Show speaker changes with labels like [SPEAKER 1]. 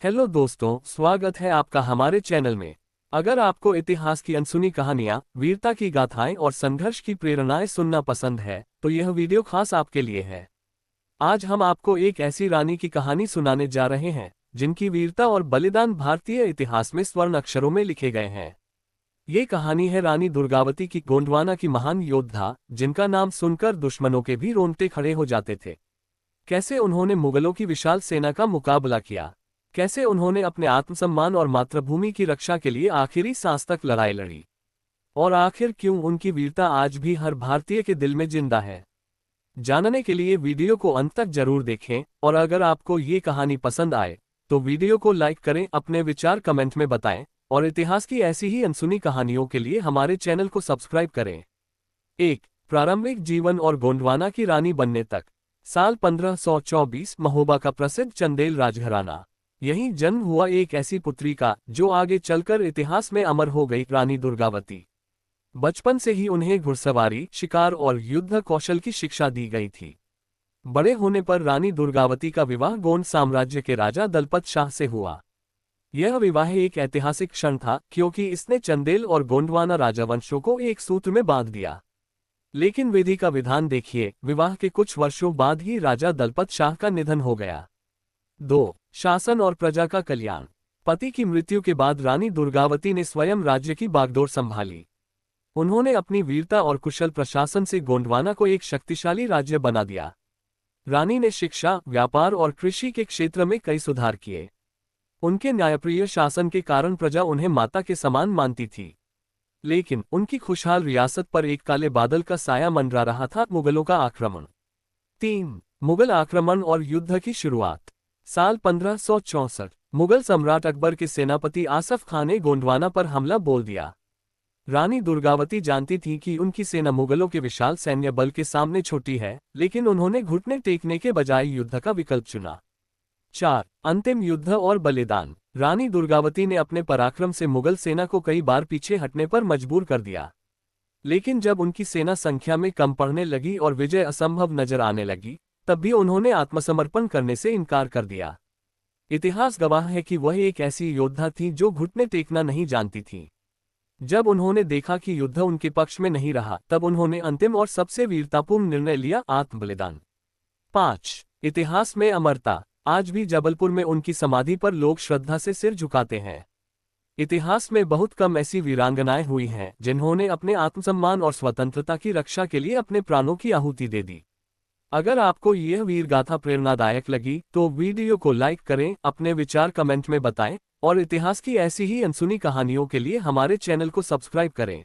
[SPEAKER 1] Hello दोस्तों, स्वागत है आपका हमारे चैनल में। अगर आपको इतिहास की अनसुनी कहानियां, वीरता की गाथाएं और संघर्ष की प्रेरणाएं सुनना पसंद है, तो यह वीडियो खास आपके लिए है। आज हम आपको एक ऐसी रानी की कहानी सुनाने जा रहे हैं जिनकी वीरता और बलिदान भारतीय इतिहास में स्वर्ण अक्षरों में लिखे गए हैं। ये कहानी है रानी दुर्गावती की, गोंडवाना की महान योद्धा जिनका नाम सुनकर दुश्मनों के भी रोंगटे खड़े हो जाते थे। कैसे उन्होंने मुगलों की विशाल सेना का मुकाबला किया, कैसे उन्होंने अपने आत्मसम्मान और मातृभूमि की रक्षा के लिए आखिरी सांस तक लड़ाई लड़ी, और आखिर क्यों उनकी वीरता आज भी हर भारतीय के दिल में जिंदा है। जानने के लिए वीडियो को अंत तक जरूर देखें, और अगर आपको ये कहानी पसंद आए तो वीडियो को लाइक करें, अपने विचार कमेंट में बताएं, और इतिहास की ऐसी ही अनसुनी कहानियों के लिए हमारे चैनल को सब्सक्राइब करें। 1. प्रारंभिक जीवन और गोंडवाना की रानी बनने तक। साल 1524, महोबा का प्रसिद्ध चंदेल राजघराना। यहीं जन्म हुआ एक ऐसी पुत्री का जो आगे चलकर इतिहास में अमर हो गई, रानी दुर्गावती। बचपन से ही उन्हें घुड़सवारी, शिकार और युद्ध कौशल की शिक्षा दी गई थी। बड़े होने पर रानी दुर्गावती का विवाह गोंड साम्राज्य के राजा दलपत शाह से हुआ। यह विवाह एक ऐतिहासिक क्षण था क्योंकि इसने चंदेल और गोंडवाना राजवंशों को एक सूत्र में बांध दिया। लेकिन विधि का विधान देखिए, विवाह के कुछ वर्षों बाद ही राजा दलपत शाह का निधन हो गया। 2. शासन और प्रजा का कल्याण। पति की मृत्यु के बाद रानी दुर्गावती ने स्वयं राज्य की बागडोर संभाली। उन्होंने अपनी वीरता और कुशल प्रशासन से गोंडवाना को एक शक्तिशाली राज्य बना दिया। रानी ने शिक्षा, व्यापार और कृषि के क्षेत्र में कई सुधार किए। उनके न्यायप्रिय शासन के कारण प्रजा उन्हें माता के समान मानती थी। लेकिन उनकी खुशहाल रियासत पर एक काले बादल का साया मंडरा रहा था, मुगलों का आक्रमण। 3. मुगल आक्रमण और युद्ध की शुरुआत। साल 1564, मुगल सम्राट अकबर के सेनापति आसफ खान ने गोंडवाना पर हमला बोल दिया। रानी दुर्गावती जानती थी कि उनकी सेना मुगलों के विशाल सैन्य बल के सामने छोटी है, लेकिन उन्होंने घुटने टेकने के बजाय युद्ध का विकल्प चुना। 4. अंतिम युद्ध और बलिदान। रानी दुर्गावती ने अपने पराक्रम से मुगल सेना को कई बार पीछे हटने पर मजबूर कर दिया। लेकिन जब उनकी सेना संख्या में कम पड़ने लगी और विजय असंभव नजर आने लगी, तब भी उन्होंने आत्मसमर्पण करने से इनकार कर दिया। इतिहास गवाह है कि वह एक ऐसी योद्धा थी जो घुटने टेकना नहीं जानती थी। जब उन्होंने देखा कि युद्ध उनके पक्ष में नहीं रहा, तब उन्होंने अंतिम और सबसे वीरतापूर्ण निर्णय लिया, आत्मबलिदान। 5. इतिहास में अमरता। आज भी जबलपुर में उनकी समाधि पर लोग श्रद्धा से सिर झुकाते हैं। इतिहास में बहुत कम ऐसी वीरांगनाएं हुई हैं जिन्होंने अपने आत्मसम्मान और स्वतंत्रता की रक्षा के लिए अपने प्राणों की आहुति दे दी। अगर आपको यह वीर गाथा प्रेरणादायक लगी तो वीडियो को लाइक करें, अपने विचार कमेंट में बताएं, और इतिहास की ऐसी ही अनसुनी कहानियों के लिए हमारे चैनल को सब्सक्राइब करें।